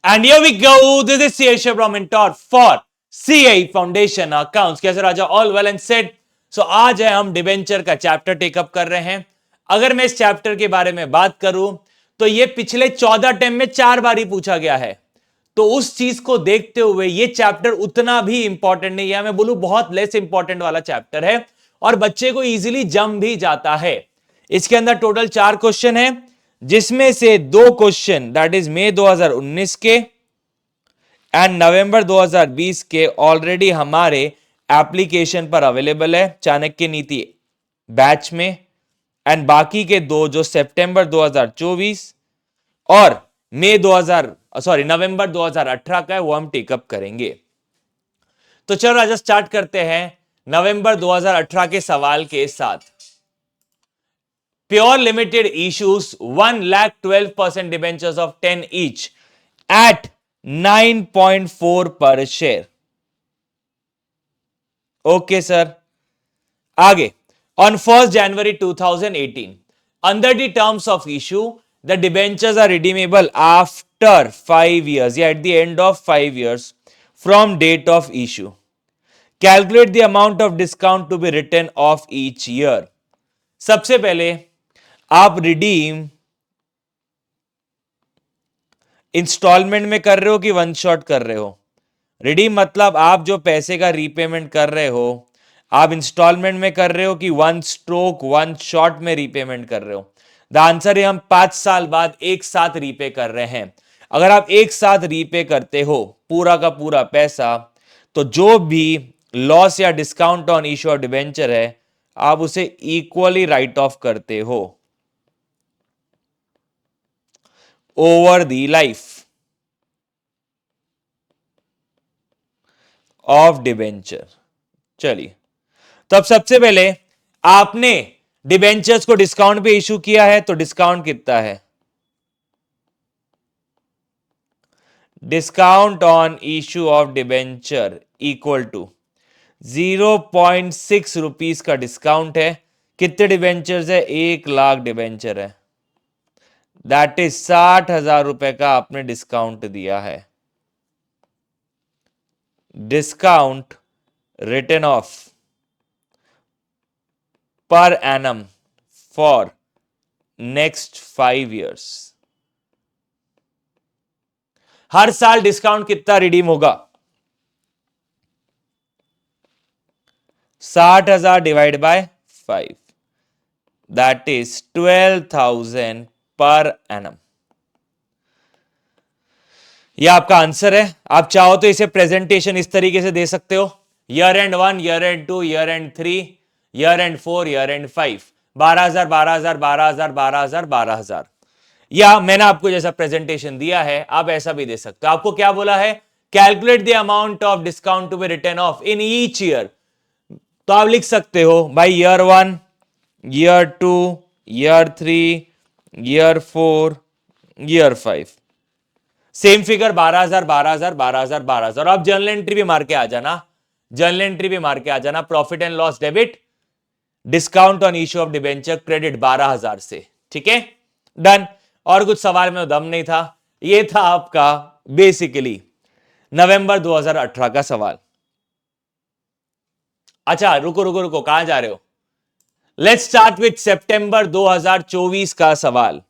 And here we go. This is CA Shivram mentor for CA Foundation Accounts. कैसे राजा? All well and said. So आज है हम debenture का chapter take up कर रहे हैं. अगर मैं इस चैप्टर के बारे में बात करूं तो ये पिछले 14 टेम में 4 बार ही पूछा गया है. तो उस चीज को देखते हुए ये चैप्टर उतना भी इंपॉर्टेंट नहीं है, मैं बोलूं बहुत लेस इंपॉर्टेंट वाला चैप्टर है और बच्चे को इजीली जम भी जाता है. इसके अंदर टोटल 4 क्वेश्चन है, जिसमें से 2 क्वेश्चन दैट इज मई 2019 के एंड नवंबर 2020 के ऑलरेडी हमारे एप्लीकेशन पर अवेलेबल है चाणक्य नीति बैच में, एंड बाकी के 2 जो सितंबर 2024 और नवंबर 2018 का है वो हम टेकअप करेंगे. तो चलो राजा स्टार्ट करते हैं नवंबर 2018 के सवाल के साथ. Pure Limited issues 1,12% debentures of 10 each at 9.4 per share. Okay, sir. आगे. On 1st January 2018, under the terms of issue, the debentures are redeemable after 5 years, at the end of 5 years from date of issue. Calculate the amount of discount to be written off each year. सबसे पहले आप redeem instalment में कर रहे हो कि one shot कर रहे हो? रिडीम मतलब आप जो पैसे का रीपेमेंट कर रहे हो आप इंस्टॉलमेंट में कर रहे हो कि वन स्ट्रोक वन शॉट में रीपेमेंट कर रहे हो? द आंसर है हम 5 साल बाद एक साथ रीपे कर रहे हैं. अगर आप एक साथ रीपे करते हो पूरा का पूरा पैसा तो जो भी लॉस या discount on issue of debenture है आप उसे इक्वली राइट ऑफ करते हो over the life of debenture. चलिए, तो अब सबसे पहले आपने डिबेंचर्स को डिस्काउंट पे इशू किया है तो डिस्काउंट कितना है? Discount on issue of debenture equal to 0.6 rupees का डिस्काउंट है. कितने डिबेंचर्स है? 1 लाख डिबेंचर है. दैट इज 60,000 रुपए का आपने डिस्काउंट दिया है. Discount written off per annum for next 5 years. हर साल डिस्काउंट कितना रिडीम होगा? 60,000 divide by 5, that is 12,000 per annum. यह आपका आंसर है. आप चाहो तो इसे प्रेजेंटेशन इस तरीके से दे सकते हो, year and 1, year and 2, year and 3, year and 4, year and 5, 12,000 12,000 12,000 12,000 12,000. या मैंने आपको जैसा प्रेजेंटेशन दिया है आप ऐसा भी दे सकते हो. आपको क्या बोला है? Calculate the amount of discount to be written off in each year. तो आप लिख सकते हो भाई year 1, year 2, year 3, year 4, year 5. Same figure 12,000 12,000 12,000 12,000. आप जर्नल एंट्री भी मार के आ जाना, जर्नल एंट्री भी मार के आ जाना. Profit and loss debit, discount on issue of debenture credit 12,000 से. ठीक है, डन. और कुछ सवाल में दम नहीं था. ये था आपका बेसिकली नवंबर 2018 का सवाल. अच्छा रुको रुको रुको, कहां जा रहे हो? लेट्स स्टार्ट विथ सितंबर 2024 का सवाल.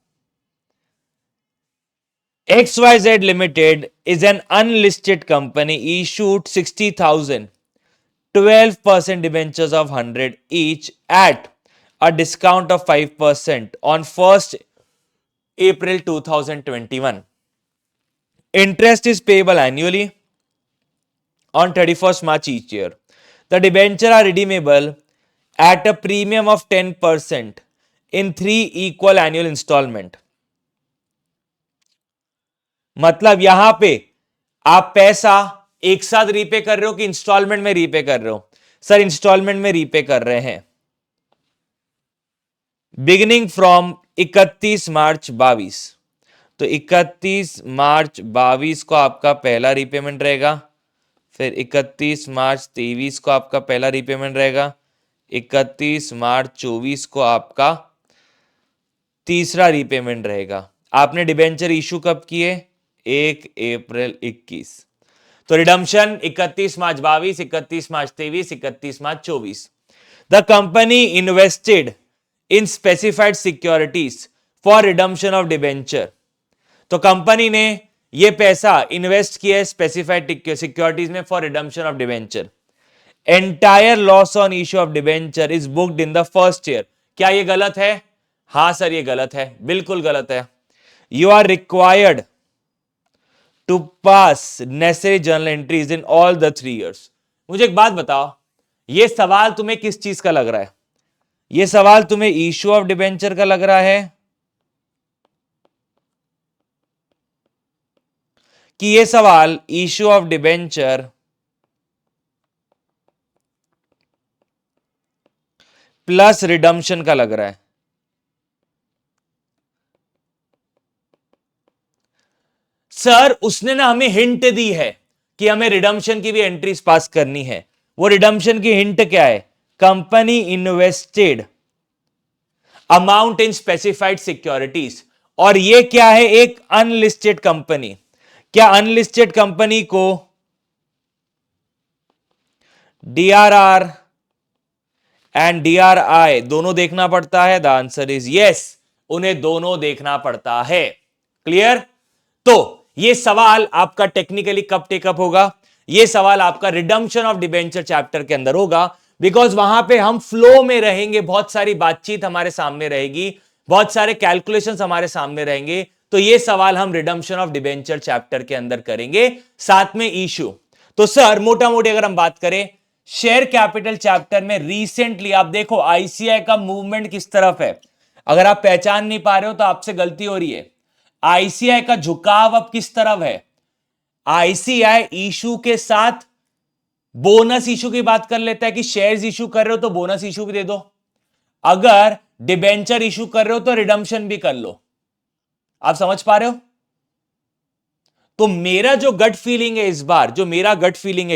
XYZ Limited is an unlisted company issued 60,000 12% debentures of 100 each at a discount of 5% on 1st April 2021. Interest is payable annually on 31st March each year. The debentures are redeemable at a premium of 10% in 3 equal annual installment. मतलब यहां पे आप पैसा एक साथ repay कर रहे हो कि इंस्टॉलमेंट में रीपे कर रहे हो? सर इंस्टॉलमेंट में रीपे कर रहे हैं. बिगिनिंग फ्रॉम 31 मार्च 22. तो 31 मार्च 22 को आपका पहला रीपेमेंट रहेगा, फिर 31 मार्च 23 को आपका पहला रीपेमेंट रहेगा, 31 मार्च 24 को आपका तीसरा रीपेमेंट रहेगा. आपने डिबेंचर इशू कब किए? 1 अप्रैल 21। तो redemption 31 March 22, 31 March 23, 31 March 24। The company invested in specified securities for redemption of debenture. तो कंपनी ने ये पैसा इन्वेस्ट किया है स्पेसिफाइड सिक्योरिटीज में for redemption of debenture. Entire loss on issue of debenture is booked in the first year. क्या ये गलत है? हां सर ये गलत है, बिल्कुल गलत है। You are required to pass necessary journal entries in all the 3 years। मुझे एक बात बताओ, ये सवाल तुम्हें किस चीज का लग रहा है? ये सवाल तुम्हें इश्यू ऑफ डिबेंचर का लग रहा है कि ये सवाल issue of debenture plus redemption का लग रहा है? सर उसने ना हमें हिंट दी है कि हमें रिडम्पशन की भी एंट्रीज पास करनी है। वो रिडम्पशन की हिंट क्या है? Company invested amount in specified securities. और ये क्या है? एक अनलिस्टेड कंपनी। क्या अनलिस्टेड कंपनी को डीआरआर एंड डीआरआई दोनों देखना पड़ता है? द आंसर इज यस, उन्हें दोनों देखना पड़ता है। क्लियर? तो ये सवाल आपका टेक्निकली कब टेकअप होगा? ये सवाल आपका रिडम्पशन ऑफ डिबेंचर चैप्टर के अंदर होगा, बिकॉज वहां पे हम फ्लो में रहेंगे, बहुत सारी बातचीत हमारे सामने रहेगी, बहुत सारे कैलकुलेशंस हमारे सामने रहेंगे। तो ये सवाल हम रिडम्पशन ऑफ डिबेंचर चैप्टर के अंदर करेंगे, साथ में इशू। तो सर मोटा मोटी अगर हम बात करें शेयर कैपिटल चैप्टर में, रिसेंटली आप देखो आईसीआई का मूवमेंट किस तरफ है। अगर आप पहचान नहीं पा रहे हो तो आपसे गलती हो रही है। आईसीआई का झुकाव अब किस तरफ है? आईसीआई इशू के साथ बोनस इशू की बात कर लेता है कि शेयर्स इशू कर रहे हो तो बोनस इशू भी दे दो, अगर डिबेंचर इशू कर रहे हो तो रिडम्पशन भी कर लो। आप समझ पा रहे हो? तो मेरा जो गट फीलिंग है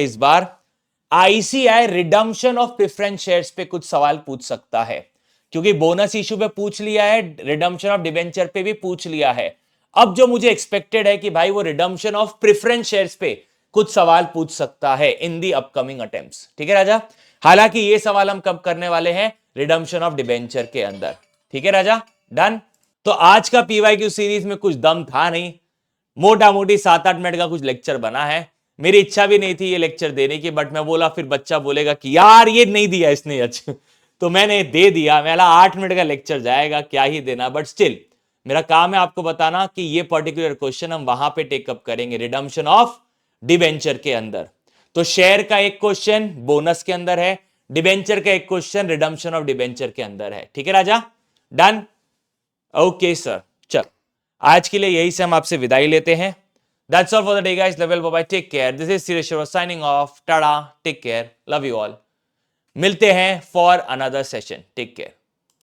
इस बार, ICI redemption of preference shares पे कुछ सवाल पूछ सकता है, क्योंकि बोनस इशू पे पूछ लिया है, रिडम्पशन ऑफ डिबेंचर पे भी पूछ लिया है। अब जो मुझे एक्सपेक्टेड है कि भाई वो रिडम्पशन ऑफ प्रेफरेंस शेयर्स पे कुछ सवाल पूछ सकता है इन दी अपकमिंग अटेम्प्ट्स। ठीक है राजा? हालांकि ये सवाल हम कब करने वाले हैं? रिडम्पशन ऑफ डिबेंचर के अंदर। ठीक है राजा? डन। तो आज का पीवाईक्यू सीरीज में कुछ दम था नहीं, मोटा मोटी 7-8 मिनट का कुछ लेक्चर बना है। मेरी इच्छा भी नहीं थी ये लेक्चर देने की, बट मैं बोला फिर बच्चा बोलेगा कि यार ये नहीं दिया इसने आज तो मैंने दे दिया। मेरा 8 मिनट का लेक्चर जाएगा, क्या ही देना, बट स्टिल मेरा काम है आपको बताना कि ये पर्टिकुलर क्वेश्चन हम वहां पे टेकअप करेंगे रिडम्पशन ऑफ डिबेंचर के अंदर। तो शेयर का एक क्वेश्चन बोनस के अंदर है, डिबेंचर का एक क्वेश्चन रिडम्पशन ऑफ डिबेंचर के अंदर है। ठीक है राजा? डन। ओके सर, चल आज के लिए यही से हम आपसे विदाई लेते हैं। That's all for the day guys. Love you all. Bye bye. Take care. This is Suresh Shroff signing off. Tada. Take care. Love you all. मिलते हैं for another session. Take care.